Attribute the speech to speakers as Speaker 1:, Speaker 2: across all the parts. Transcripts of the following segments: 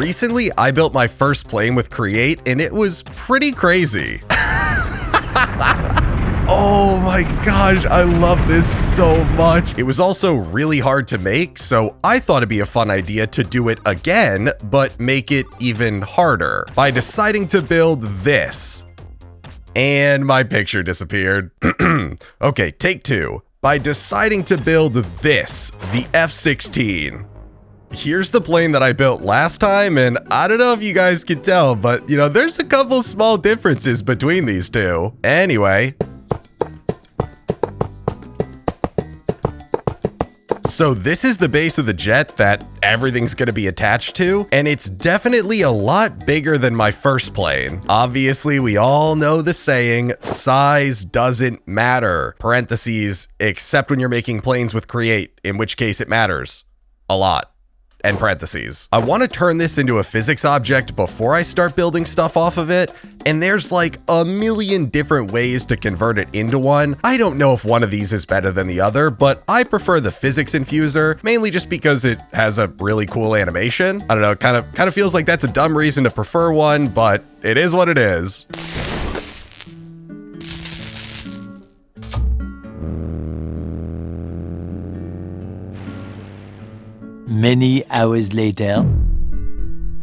Speaker 1: Recently, I built my first plane with Create, and it was pretty crazy. Oh my gosh, I love this so much. It was also really hard to make, so I thought it'd be a fun idea to do it again, but make it even harder by deciding to build this. And my picture disappeared. Okay, take two. By deciding to build this, the F-16. Here's the plane that I built last time, and I don't know if you guys can tell, but you know, there's a couple small differences between these two. Anyway. So this is the base of the jet that everything's gonna be attached to, and it's definitely a lot bigger than my first plane. Obviously, we all know the saying, size doesn't matter. Parentheses, except when you're making planes with Create, in which case it matters a lot. And parentheses. I want to turn this into a physics object before I start building stuff off of it, and there's like a million different ways to convert it into one. I don't know if one of these is better than the other, but I prefer the physics infuser, mainly just because it has a really cool animation. I don't know, kind of feels like that's a dumb reason to prefer one, but it is what it is.
Speaker 2: Many hours later.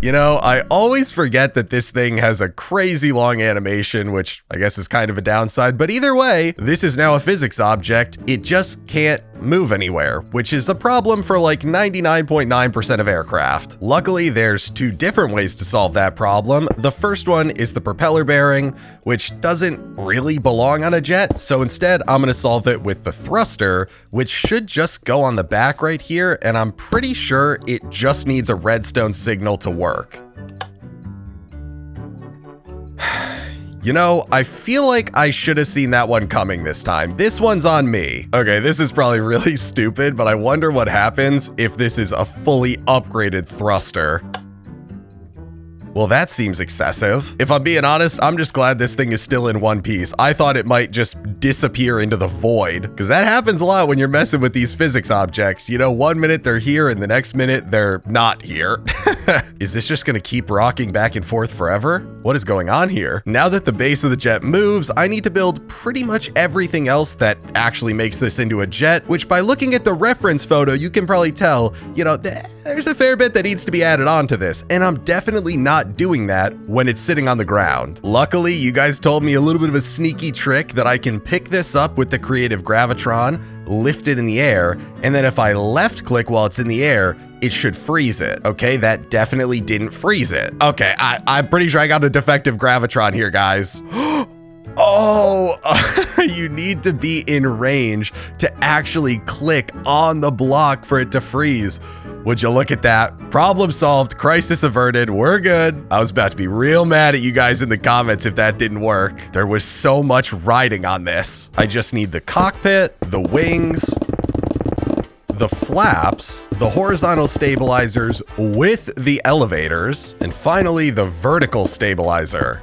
Speaker 1: You know, I always forget that this thing has a crazy long animation, which I guess is kind of a downside, but either way, this is now a physics object. It just can't move anywhere, which is a problem for like 99.9% of aircraft. Luckily, there's two different ways to solve that problem. The first one is the propeller bearing, which doesn't really belong on a jet, so instead I'm gonna solve it with the thruster, which should just go on the back right here, and I'm pretty sure it just needs a redstone signal to work. You know, I feel like I should have seen that one coming this time. This one's on me. Okay, this is probably really stupid, but I wonder what happens if this is a fully upgraded thruster. Well, that seems excessive. If I'm being honest, I'm just glad this thing is still in one piece. I thought it might just disappear into the void, because that happens a lot when you're messing with these physics objects. You know, one minute they're here and the next minute they're not here. Is this just gonna keep rocking back and forth forever? What is going on here? Now that the base of the jet moves, I need to build pretty much everything else that actually makes this into a jet, which by looking at the reference photo, you can probably tell, you know, there's a fair bit that needs to be added on to this, and I'm definitely not doing that when it's sitting on the ground. Luckily, you guys told me a little bit of a sneaky trick that I can pick this up with the creative gravitron, lift it in the air, and then if I left click while it's in the air, it should freeze it. Okay, that definitely didn't freeze it. Okay, I'm pretty sure I got a defective gravitron here, guys. Oh, you need to be in range to actually click on the block for it to freeze. Would you look at that? Problem solved, crisis averted, we're good. I was about to be real mad at you guys in the comments if that didn't work. There was so much riding on this. I just need the cockpit, the wings, the flaps, the horizontal stabilizers with the elevators, and finally the vertical stabilizer.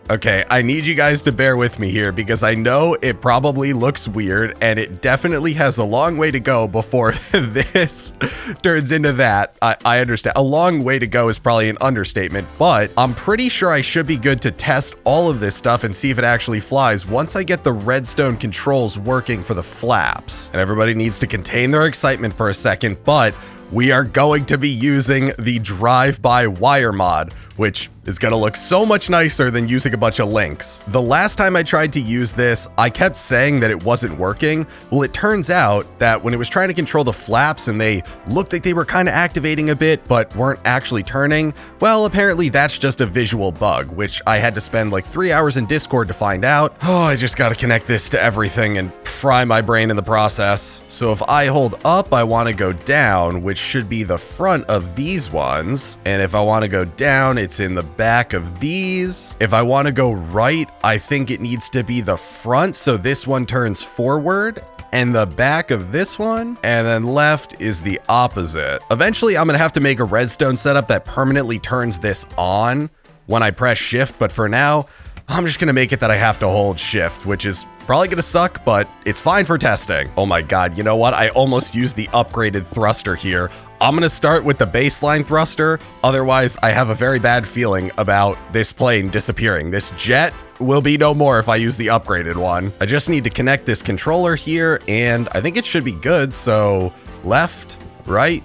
Speaker 1: Okay, I need you guys to bear with me here because I know it probably looks weird and it definitely has a long way to go before this turns into that. I understand. A long way to go is probably an understatement, but I'm pretty sure I should be good to test all of this stuff and see if it actually flies once I get the redstone controls working for the flaps. And everybody needs to contain their excitement for a second, but we are going to be using the drive-by wire mod, which is gonna look so much nicer than using a bunch of links. The last time I tried to use this, I kept saying that it wasn't working. Well, it turns out that when it was trying to control the flaps and they looked like they were kind of activating a bit, but weren't actually turning, well, apparently that's just a visual bug, which I had to spend like 3 hours in Discord to find out. Oh, I just gotta connect this to everything and fry my brain in the process. So if I hold up, I wanna go down, which should be the front of these ones. And if I wanna go down, it's in the back of these. If I want to go right, I think it needs to be the front, so this one turns forward, and the back of this one, and then left is the opposite. Eventually, I'm gonna have to make a redstone setup that permanently turns this on when I press shift, but for now, I'm just gonna make it that I have to hold shift, which is probably gonna suck, but it's fine for testing. Oh my god, you know what? I almost used the upgraded thruster here. I'm gonna start with the baseline thruster. Otherwise, I have a very bad feeling about this plane disappearing. This jet will be no more if I use the upgraded one. I just need to connect this controller here, and I think it should be good. So left, right,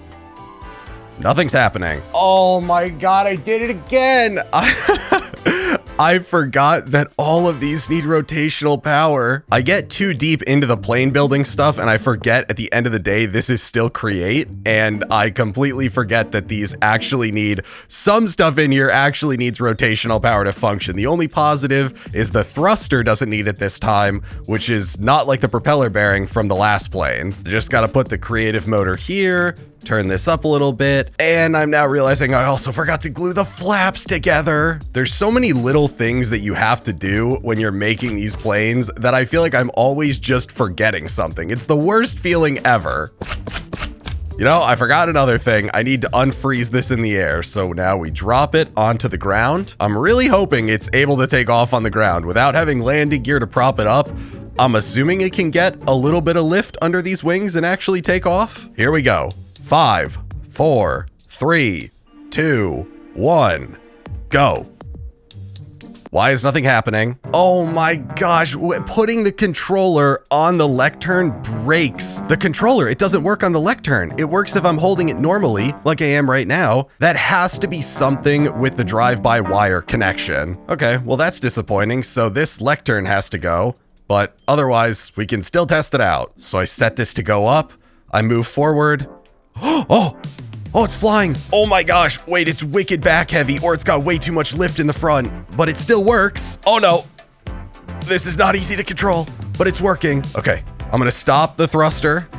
Speaker 1: nothing's happening. Oh my God, I did it again. I forgot that all of these need rotational power. I get too deep into the plane building stuff and I forget at the end of the day, this is still create. And I completely forget that these actually need, some stuff in here actually needs rotational power to function. The only positive is the thruster doesn't need it this time, which is not like the propeller bearing from the last plane. Just got to put the creative motor here, turn this up a little bit, and I'm now realizing I also forgot to glue the flaps together. There's so many little things that you have to do when you're making these planes that I feel like I'm always just forgetting something. It's the worst feeling ever. You know, I forgot another thing. I need to unfreeze this in the air. So now we drop it onto the ground. I'm really hoping it's able to take off on the ground without having landing gear to prop it up. I'm assuming it can get a little bit of lift under these wings and actually take off. Here we go. 5, 4, 3, 2, 1, go. Why is nothing happening? Oh my gosh, putting the controller on the lectern breaks the controller. It doesn't work on the lectern. It works if I'm holding it normally, like I am right now. That has to be something with the drive-by-wire connection. Okay, well that's disappointing. So this lectern has to go, but otherwise we can still test it out. So I set this to go up. I move forward. Oh, it's flying. Oh my gosh. Wait, it's wicked back heavy, or it's got way too much lift in the front, but it still works. Oh no. This is not easy to control, but it's working. Okay, I'm gonna stop the thruster.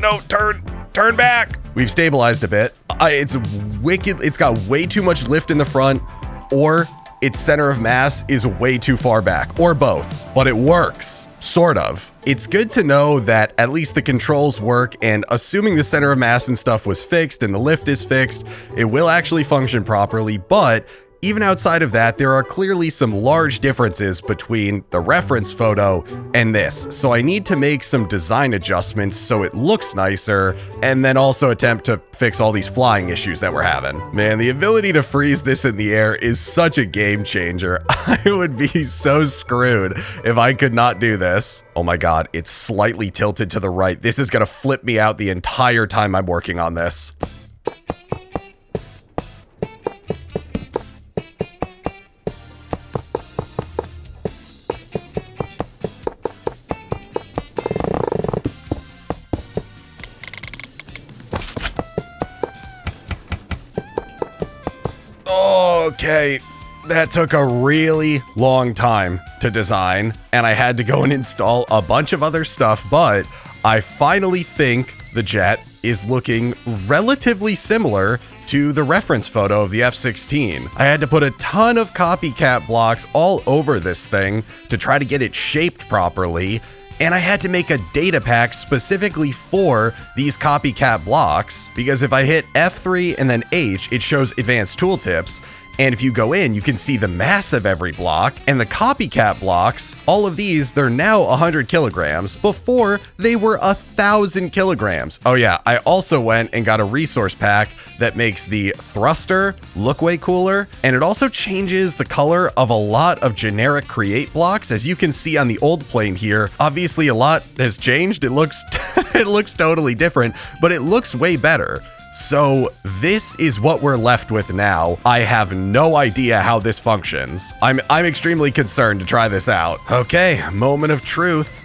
Speaker 1: No, turn back. We've stabilized a bit. It's wicked. It's got way too much lift in the front, or its center of mass is way too far back, or both, but it works. Sort of. It's good to know that at least the controls work, and assuming the center of mass and stuff was fixed and the lift is fixed, it will actually function properly. But even outside of that, there are clearly some large differences between the reference photo and this. So I need to make some design adjustments so it looks nicer, and then also attempt to fix all these flying issues that we're having. Man, the ability to freeze this in the air is such a game changer. I would be so screwed if I could not do this. Oh my God, it's slightly tilted to the right. This is gonna flip me out the entire time I'm working on this. Okay, that took a really long time to design, and I had to go and install a bunch of other stuff, but I finally think the jet is looking relatively similar to the reference photo of the F-16. I had to put a ton of copycat blocks all over this thing to try to get it shaped properly, and I had to make a data pack specifically for these copycat blocks, because if I hit F3 and then H, it shows advanced tooltips. And if you go in, you can see the mass of every block, and the copycat blocks, all of these, they're now 100 kilograms. Before, they were 1,000 kilograms. Oh yeah, I also went and got a resource pack that makes the thruster look way cooler, and it also changes the color of a lot of generic create blocks. As you can see on the old plane here, obviously a lot has changed. It looks, it looks totally different, but it looks way better. So this is what we're left with now. I have no idea how this functions. I'm extremely concerned to try this out. Okay, moment of truth.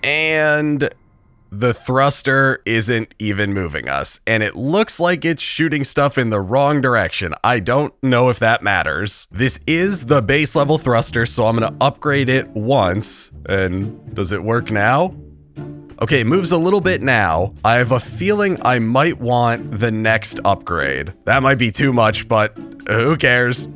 Speaker 1: And the thruster isn't even moving us, and it looks like it's shooting stuff in the wrong direction. I don't know if that matters. This is the base level thruster, so I'm gonna upgrade it once. And does it work now? Okay, it moves a little bit now. I have a feeling I might want the next upgrade. That might be too much, but who cares?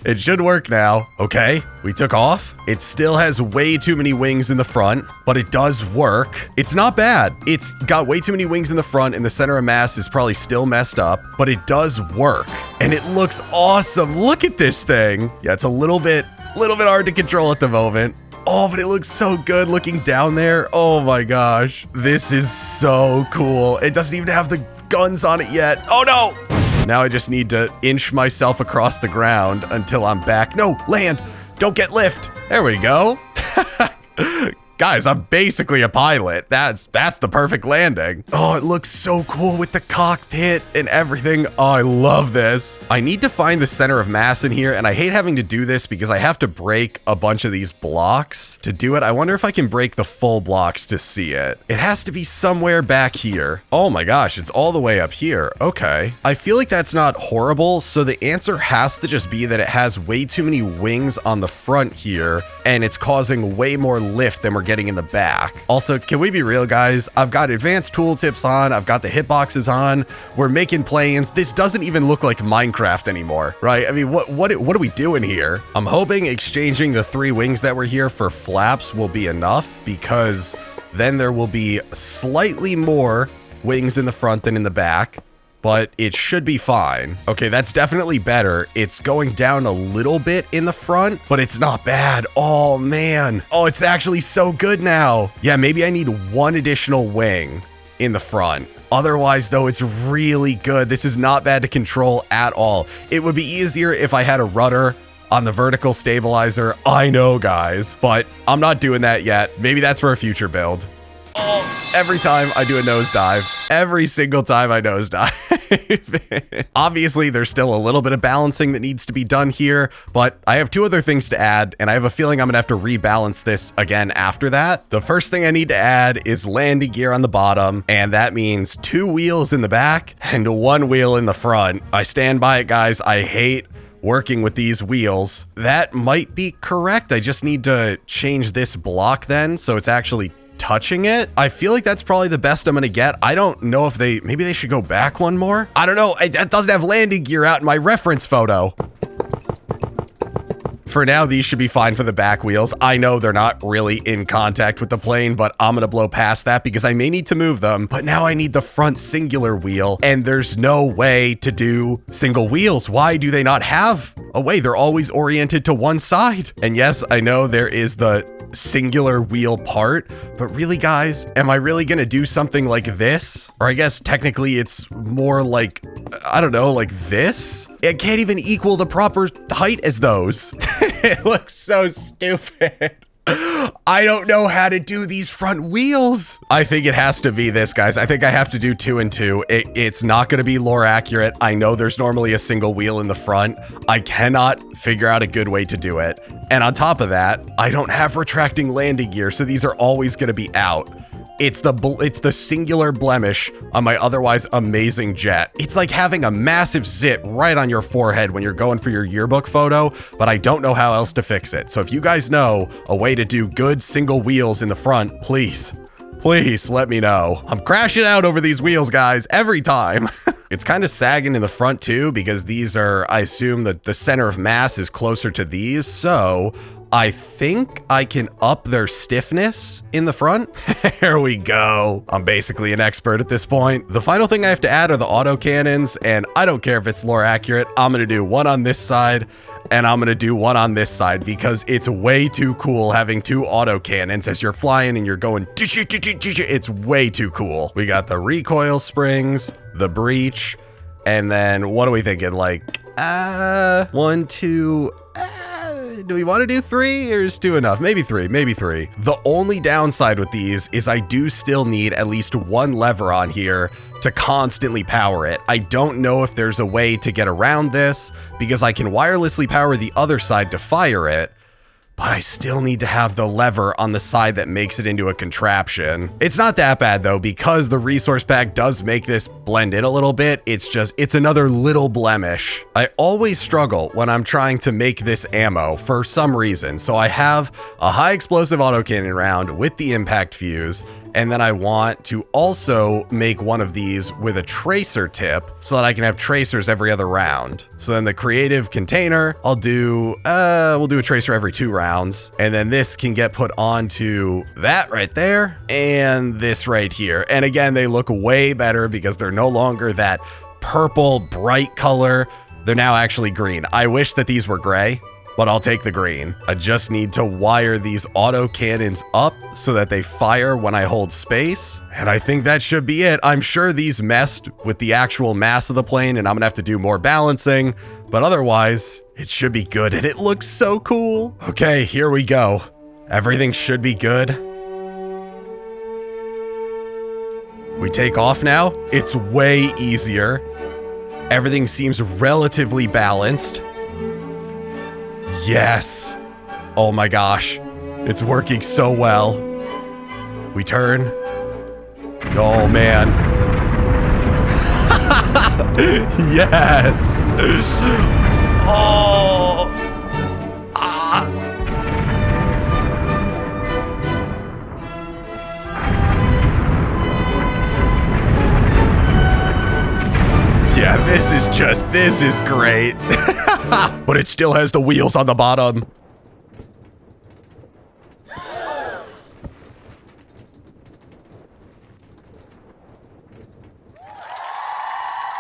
Speaker 1: It should work now. Okay, we took off. It still has way too many wings in the front, but it does work. It's not bad. It's got way too many wings in the front, and the center of mass is probably still messed up, but it does work, and it looks awesome. Look at this thing. Yeah, it's a little bit hard to control at the moment. Oh, but it looks so good looking down there. Oh my gosh. This is so cool. It doesn't even have the guns on it yet. Oh no. Now I just need to inch myself across the ground until I'm back. No, land. Don't get lift. There we go. Guys, I'm basically a pilot. That's the perfect landing. Oh, it looks so cool with the cockpit and everything. Oh, I love this. I need to find the center of mass in here, and I hate having to do this because I have to break a bunch of these blocks to do it. I wonder if I can break the full blocks to see it. It has to be somewhere back here. Oh my gosh, it's all the way up here. Okay. I feel like that's not horrible, so the answer has to just be that it has way too many wings on the front here, and it's causing way more lift than we're getting in the back. Also, can we be real, guys? I've got advanced tooltips on. I've got the hitboxes on. We're making planes. This doesn't even look like Minecraft anymore, right? I mean, what are we doing here? I'm hoping exchanging the 3 wings that were here for flaps will be enough, because then there will be slightly more wings in the front than in the back. But it should be fine. Okay, that's definitely better. It's going down a little bit in the front, but it's not bad. Oh man. Oh, it's actually so good now. Yeah, maybe I need 1 additional wing in the front. Otherwise, though, it's really good. This is not bad to control at all. It would be easier if I had a rudder on the vertical stabilizer. I know, guys, but I'm not doing that yet. Maybe that's for a future build. Oh, every time I do a nosedive, every single time I nosedive. Obviously, there's still a little bit of balancing that needs to be done here, but I have 2 other things to add, and I have a feeling I'm gonna have to rebalance this again after that. The first thing I need to add is landing gear on the bottom, and that means 2 wheels in the back and 1 wheel in the front. I stand by it, guys. I hate working with these wheels. That might be correct. I just need to change this block then, so it's actually touching it. I feel like that's probably the best I'm gonna get. I don't know if maybe they should go back 1 more. I don't know. It doesn't have landing gear out in my reference photo. For now, these should be fine for the back wheels. I know they're not really in contact with the plane, but I'm gonna blow past that because I may need to move them. But now I need the front singular wheel, and there's no way to do single wheels. Why do they not have a way? They're always oriented to one side. And yes, I know there is the singular wheel part, but really, guys, am I really gonna do something like this? Or I guess technically it's more like, I don't know, like this? It can't even equal the proper height as those. It looks so stupid. I don't know how to do these front wheels. I think it has to be this, guys. I think I have to do 2 and 2. It's not going to be lore accurate. I know there's normally a single wheel in the front. I cannot figure out a good way to do it. And on top of that, I don't have retracting landing gear, so these are always going to be out. It's the singular blemish on my otherwise amazing jet. It's like having a massive zit right on your forehead when you're going for your yearbook photo, but I don't know how else to fix it. So if you guys know a way to do good single wheels in the front, please let me know. I'm crashing out over these wheels, guys, every time. It's kind of sagging in the front too, because these are, I assume that the center of mass is closer to these. So I think I can up their stiffness in the front. There we go. I'm basically an expert at this point. The final thing I have to add are the autocannons, and I don't care if it's lore accurate. I'm going to do 1 on this side, and I'm going to do 1 on this side because it's way too cool having 2 autocannons as you're flying and you're going. It's way too cool. We got the recoil springs, the breach, and then what are we thinking? Like, 1, 2, do we want to do 3 or is 2 enough? Maybe 3. The only downside with these is I do still need at least 1 lever on here to constantly power it. I don't know if there's a way to get around this because I can wirelessly power the other side to fire it, but I still need to have the lever on the side that makes it into a contraption. It's not that bad though, because the resource pack does make this blend in a little bit. It's another little blemish. I always struggle when I'm trying to make this ammo for some reason. So I have a high explosive autocannon round with the impact fuse, and then I want to also make one of these with a tracer tip so that I can have tracers every other round. So then the creative container, we'll do a tracer every 2 rounds. And then this can get put onto that right there and this right here. And again, they look way better because they're no longer that purple bright color. They're now actually green. I wish that these were gray, but I'll take the green. I just need to wire these auto cannons up so that they fire when I hold space. And I think that should be it. I'm sure these messed with the actual mass of the plane and I'm gonna have to do more balancing, but otherwise it should be good and it looks so cool. Okay, here we go. Everything should be good. We take off now. It's way easier. Everything seems relatively balanced. Yes. Oh my gosh. It's working so well. We turn. Oh man. Yes. Oh. Ah. Yeah, this is great. But it still has the wheels on the bottom.